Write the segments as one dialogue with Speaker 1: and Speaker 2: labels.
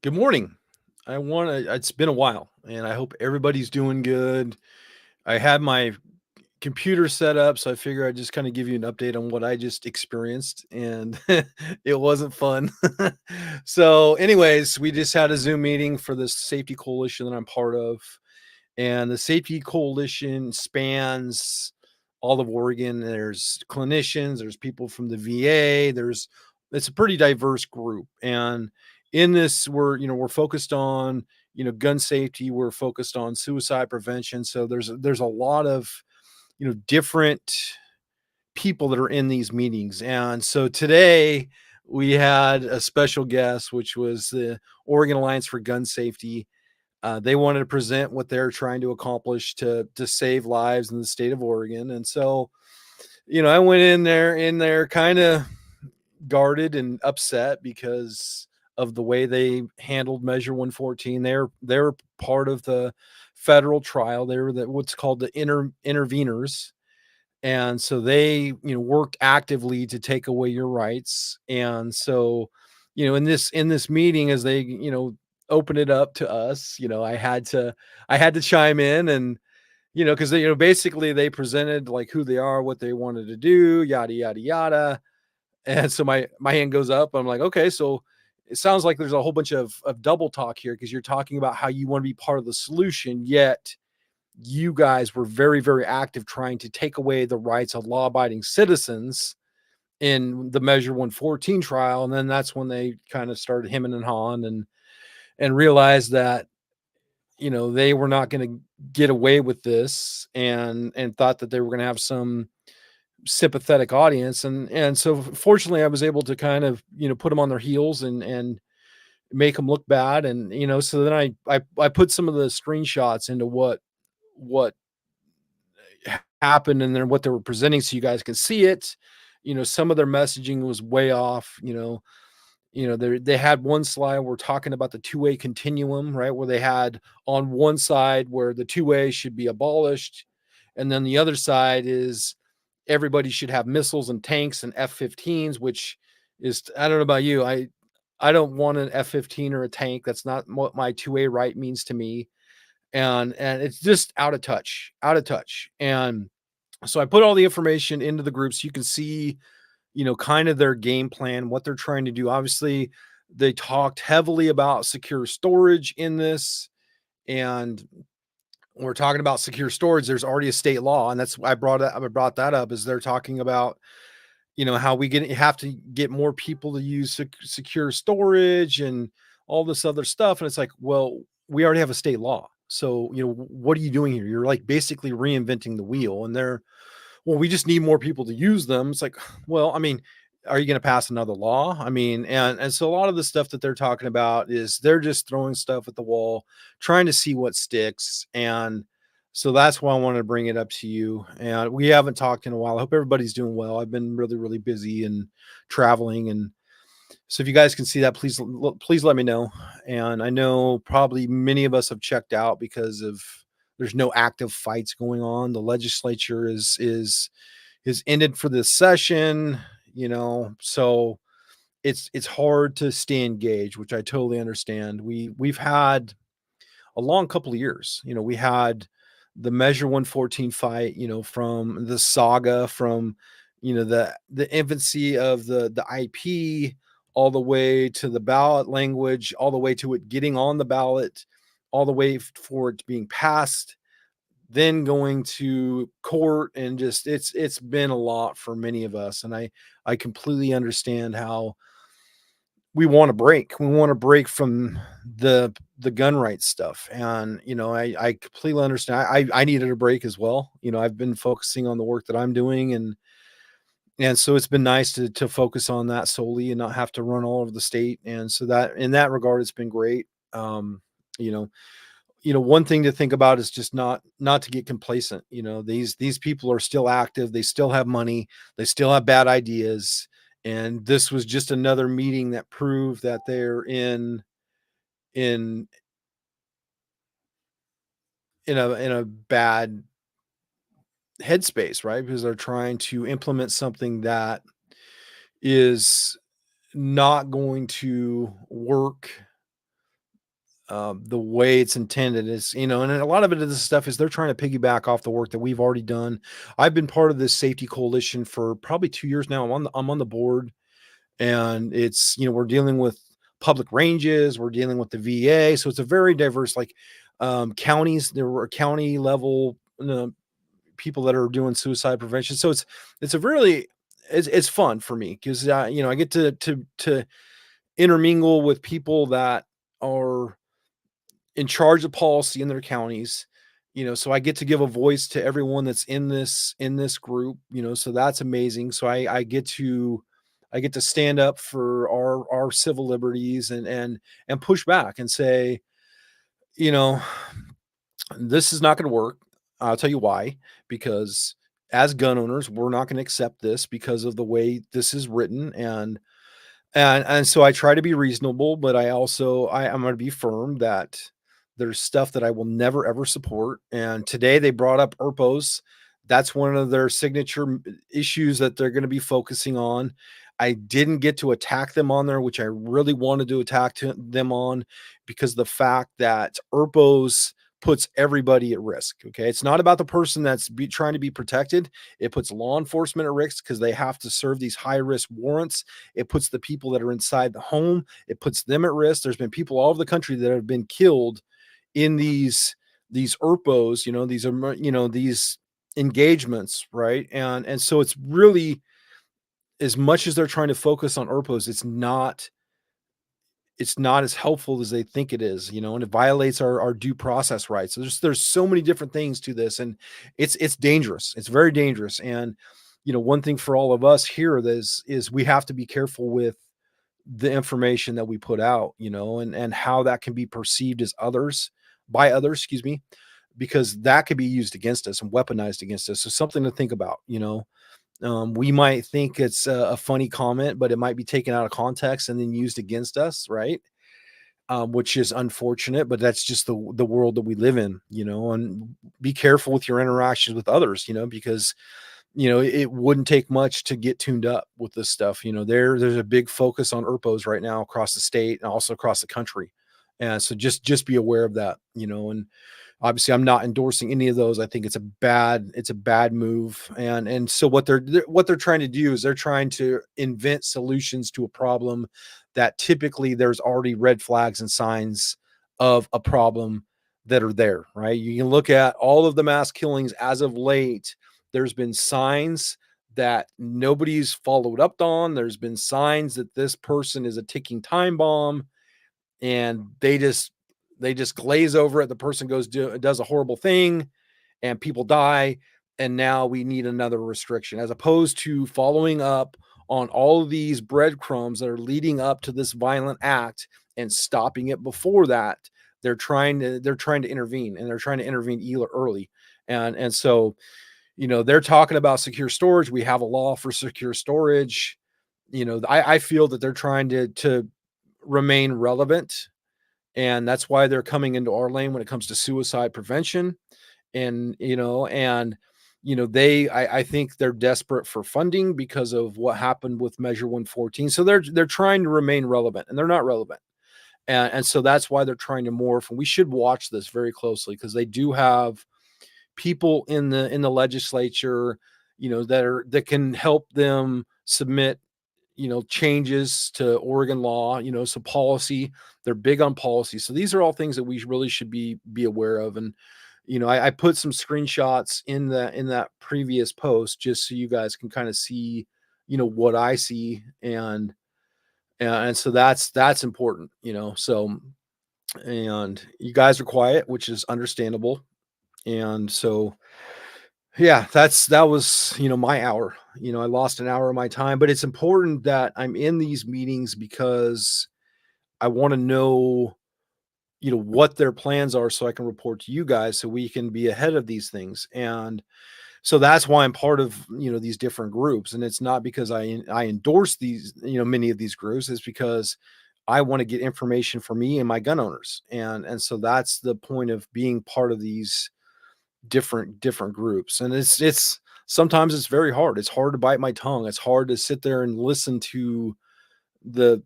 Speaker 1: Good morning. It's been a while and I hope everybody's doing good. I had my computer set up, so I figure I'd just kind of give you an update on what I just experienced and it wasn't fun. So, anyways, we just had a Zoom meeting for this safety coalition that I'm part of. And the safety coalition spans all of Oregon. There's clinicians, there's people from the VA, it's a pretty diverse group. And in this, we're focused on, gun safety, we're focused on suicide prevention. So there's a lot of, different people that are in these meetings. And so today we had a special guest, which was the Oregon Alliance for Gun Safety. They wanted to present what they're trying to accomplish to save lives in the state of Oregon. And so, I went in there kind of guarded and upset because of the way they handled Measure 114. They're part of the federal trial. They were what's called the interveners. And so they, worked actively to take away your rights. And so, in this meeting, as they, open it up to us, I had to chime in and, because basically they presented like who they are, what they wanted to do, yada yada yada. And so my hand goes up. I'm like, okay, so it sounds like there's a whole bunch of double talk here because you're talking about how you want to be part of the solution, yet you guys were very, very active trying to take away the rights of law-abiding citizens in the Measure 114 trial. And then that's when they kind of started hemming and hawing and realized that they were not going to get away with this, and thought that they were going to have some sympathetic audience. And so fortunately I was able to kind of put them on their heels and make them look bad. And so then I put some of the screenshots into what happened and then what they were presenting so you guys can see it. Some of their messaging was way off. They had one slide where talking about the two-way continuum, right? Where they had on one side where the two-way should be abolished, and then the other side is everybody should have missiles and tanks and F-15s, which is, I don't know about you, I don't want an F-15 or a tank. That's not what my two-way right means to me. And it's just out of touch. And so I put all the information into the group so you can see, kind of their game plan, what they're trying to do. Obviously, they talked heavily about secure storage in this. And when we're talking about secure storage, there's already a state law. And that's why I brought that up, is they're talking about, how have to get more people to use secure storage and all this other stuff. And it's like, well, we already have a state law. So, what are you doing here? You're like basically reinventing the wheel. And they're, well, we just need more people to use them. It's like, well, I mean, are you going to pass another law? I mean, and so a lot of the stuff that they're talking about is they're just throwing stuff at the wall, trying to see what sticks. And so that's why I wanted to bring it up to you. And we haven't talked in a while. I hope everybody's doing well. I've been really, really busy and traveling. And so if you guys can see that, please let me know. And I know probably many of us have checked out because of there's no active fights going on. The legislature is ended for this session, so it's hard to stay engaged, which I totally understand. We've had a long couple of years. We had the Measure 114 fight, from the saga, from the infancy of the IP, all the way to the ballot language, all the way to it getting on the ballot, all the way for it being passed, then going to court. And just it's been a lot for many of us. And I completely understand how we want to break. We want to break from the gun rights stuff. And I completely understand. I needed a break as well. I've been focusing on the work that I'm doing, and so it's been nice to focus on that solely and not have to run all over the state. And so that in that regard, it's been great. You know, one thing to think about is just not to get complacent. These people are still active, they still have money, they still have bad ideas. And this was just another meeting that proved that they're in in a bad headspace, right? Because they're trying to implement something that is not going to work the way it's intended is, and a lot of it of this stuff is they're trying to piggyback off the work that we've already done. I've been part of this safety coalition for probably 2 years now. I'm on the board, and it's, we're dealing with public ranges, we're dealing with the VA, so it's a very diverse, like, counties. There were county level, people that are doing suicide prevention. So it's a really, it's fun for me because, I get to intermingle with people that are in charge of policy in their counties. So I get to give a voice to everyone that's in this group. So that's amazing. So I get to stand up for our civil liberties, and push back and say, you know this is not going to work. I'll tell you why. Because as gun owners, we're not going to accept this because of the way this is written. And so I try to be reasonable, but I'm going to be firm that there's stuff that I will never ever support. And today they brought up ERPOs. That's one of their signature issues that they're going to be focusing on. I didn't get to attack them on there, which I really wanted to attack them on, because the fact that ERPOs puts everybody at risk. Okay. It's not about the person that's trying to be protected. It puts law enforcement at risk because they have to serve these high risk warrants. It puts the people that are inside the home, it puts them at risk. There's been people all over the country that have been killed in these ERPOs, these engagements, right? And so it's really, as much as they're trying to focus on ERPOs, it's not as helpful as they think it is, and it violates our due process rights. So there's so many different things to this, and it's dangerous. It's very dangerous. And one thing for all of us here is we have to be careful with the information that we put out, and how that can be perceived as by others, excuse me, because that could be used against us and weaponized against us. So something to think about. We might think it's a funny comment, but it might be taken out of context and then used against us, right? Which is unfortunate, but that's just the world that we live in. And be careful with your interactions with others, because it wouldn't take much to get tuned up with this stuff. There's a big focus on ERPOs right now across the state and also across the country, and so just be aware of that. And obviously, I'm not endorsing any of those. I think it's a bad move. And so what they're trying to do is they're trying to invent solutions to a problem that typically there's already red flags and signs of a problem that are there, right? You can look at all of the mass killings as of late. There's been signs that nobody's followed up on. There's been signs that this person is a ticking time bomb, and they just glaze over it. The person does a horrible thing, and people die, and now we need another restriction, as opposed to following up on all of these breadcrumbs that are leading up to this violent act and stopping it before that. They're trying to intervene, and they're trying to intervene early. And so, they're talking about secure storage. We have a law for secure storage. I feel that they're trying to remain relevant, and that's why they're coming into our lane when it comes to suicide prevention. And I think they're desperate for funding because of what happened with Measure 114. So they're trying to remain relevant, and they're not relevant. And so that's why they're trying to morph. And we should watch this very closely, because they do have people in the legislature, that can help them submit, changes to Oregon law, so policy. They're big on policy. So these are all things that we really should be aware of. And I put some screenshots in that previous post, just so you guys can kind of see, what I see. And so that's important. So, and you guys are quiet, which is understandable. And so, yeah, that was, my hour. I lost an hour of my time, but it's important that I'm in these meetings because I want to know, what their plans are, so I can report to you guys, so we can be ahead of these things. And so that's why I'm part of, these different groups. And it's not because I endorse these, many of these groups. It's because I want to get information for me and my gun owners. And so that's the point of being part of these different groups. And it's sometimes it's very hard. It's hard to bite my tongue. It's hard to sit there and listen to the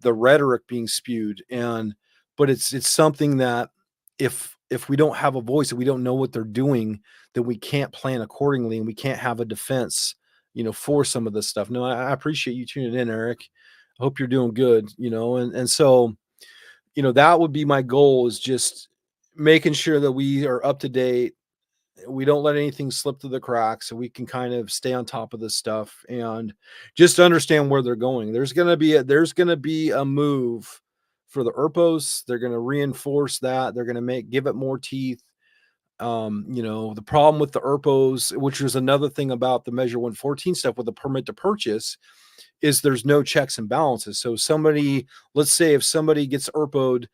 Speaker 1: rhetoric being spewed. And but it's something that if we don't have a voice and we don't know what they're doing, then we can't plan accordingly and we can't have a defense, for some of this stuff. No, I appreciate you tuning in, Eric. I hope you're doing good, and so, that would be my goal, is just making sure that we are up to date. We don't let anything slip through the cracks, so we can kind of stay on top of this stuff and just understand where they're going. There's gonna be a move for the ERPOs. They're gonna reinforce that. They're gonna give it more teeth. The problem with the ERPOs, which was another thing about the Measure 114 stuff with the permit to purchase, is there's no checks and balances. So let's say if somebody gets ERPO'd,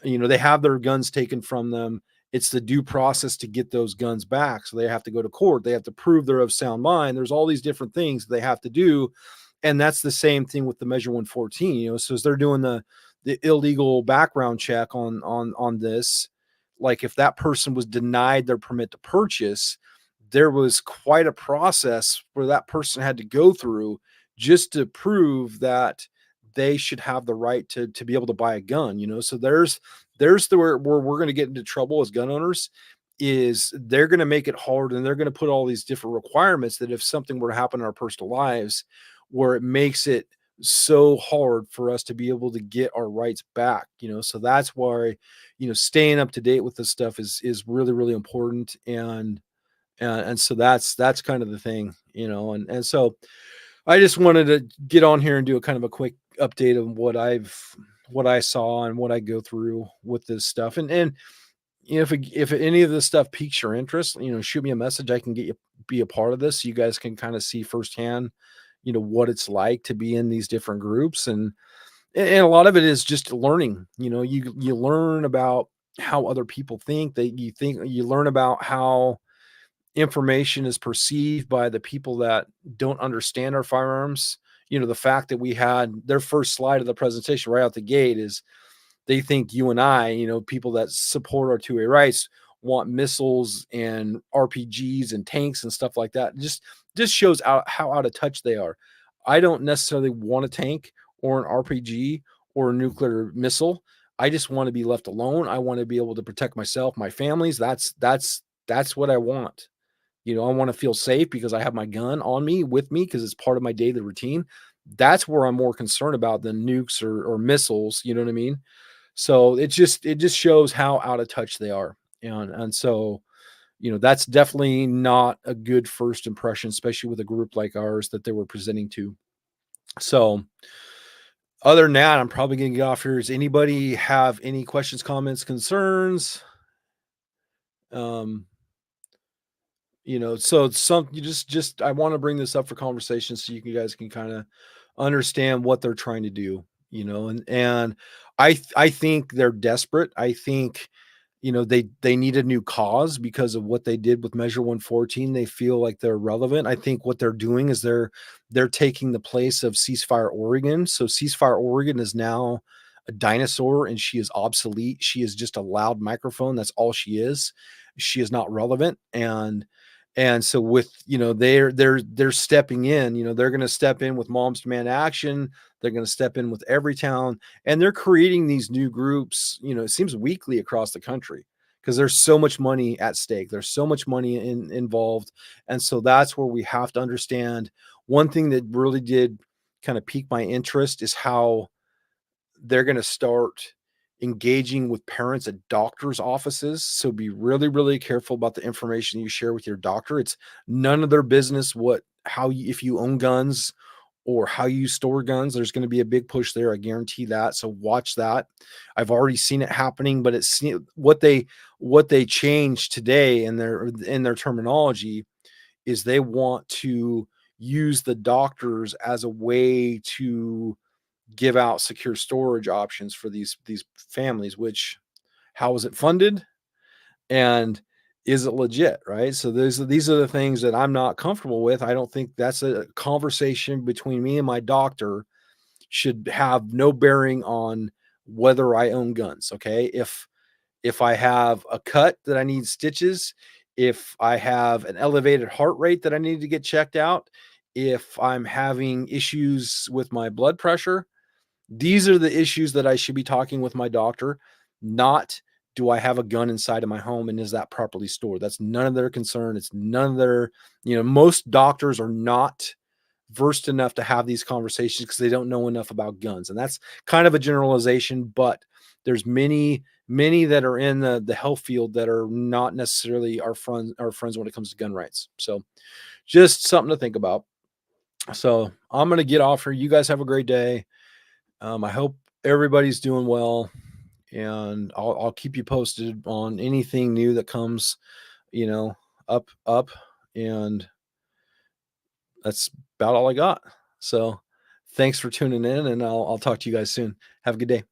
Speaker 1: they have their guns taken from them. It's the due process to get those guns back. So they have to go to court. They have to prove they're of sound mind. There's all these different things they have to do. And that's the same thing with the Measure 114, so as they're doing the illegal background check on this, like if that person was denied their permit to purchase, there was quite a process where that person had to go through just to prove that they should have the right to be able to buy a gun. So there's where we're going to get into trouble as gun owners, is they're going to make it hard, and they're going to put all these different requirements that if something were to happen in our personal lives, where it makes it so hard for us to be able to get our rights back. So that's why, staying up to date with this stuff is really, really important. And so that's kind of the thing, and so I just wanted to get on here and do a kind of a quick update of what I saw and what I go through with this stuff. And if any of this stuff piques your interest, shoot me a message. I can get you be a part of this, so you guys can kind of see firsthand, what it's like to be in these different groups. And a lot of it is just learning. You learn about how other people think. You learn about how information is perceived by the people that don't understand our firearms. The fact that we had their first slide of the presentation right out the gate is they think you and I, people that support our 2A rights, want missiles and RPGs and tanks and stuff like that. Just shows how out of touch they are. I don't necessarily want a tank or an RPG or a nuclear missile. I just want to be left alone. I want to be able to protect myself, my families. That's what I want. I want to feel safe because I have my gun on me with me because it's part of my daily routine. That's where I'm more concerned about than nukes or missiles. You know what I mean? So it just shows how out of touch they are. And so, that's definitely not a good first impression, especially with a group like ours that they were presenting to. So other than that, I'm probably going to get off here. Does anybody have any questions, comments, concerns? So it's you just I want to bring this up for conversation so you guys can kind of understand what they're trying to do, and I think they're desperate. I think, they need a new cause because of what they did with Measure 114. They feel like they're relevant. I think what they're doing is they're taking the place of Ceasefire Oregon. So Ceasefire Oregon is now a dinosaur and she is obsolete. She is just a loud microphone. That's all she is. She is not relevant. And so with, they're stepping in, they're going to step in with Moms Demand Action. They're going to step in with Everytown, and they're creating these new groups, it seems weekly across the country because there's so much money at stake. There's so much money involved. And so that's where we have to understand. One thing that really did kind of pique my interest is how they're going to start engaging with parents at doctors' offices. So be really, really careful about the information you share with your doctor. It's none of their business if you own guns or how you store guns. There's going to be a big push there. I guarantee that. So watch that. I've already seen it happening, but it's what they changed today in their terminology is they want to use the doctors as a way to give out secure storage options for these families. Which, how is it funded, and is it legit, right? So these are the things that I'm not comfortable with. I don't think that's a conversation between me and my doctor should have no bearing on whether I own guns. Okay, if I have a cut that I need stitches, if I have an elevated heart rate that I need to get checked out, if I'm having issues with my blood pressure, these are the issues that I should be talking with my doctor. not do I have a gun inside of my home and is that properly stored? That's none of their concern. It's none of their, most doctors are not versed enough to have these conversations because they don't know enough about guns. And that's kind of a generalization, but there's many that are in the health field that are not necessarily our friends when it comes to gun rights. So just something to think about. So I'm gonna get off here. You guys have a great day. I hope everybody's doing well, and I'll keep you posted on anything new that comes, you know, up, and that's about all I got. So thanks for tuning in, and I'll talk to you guys soon. Have a good day.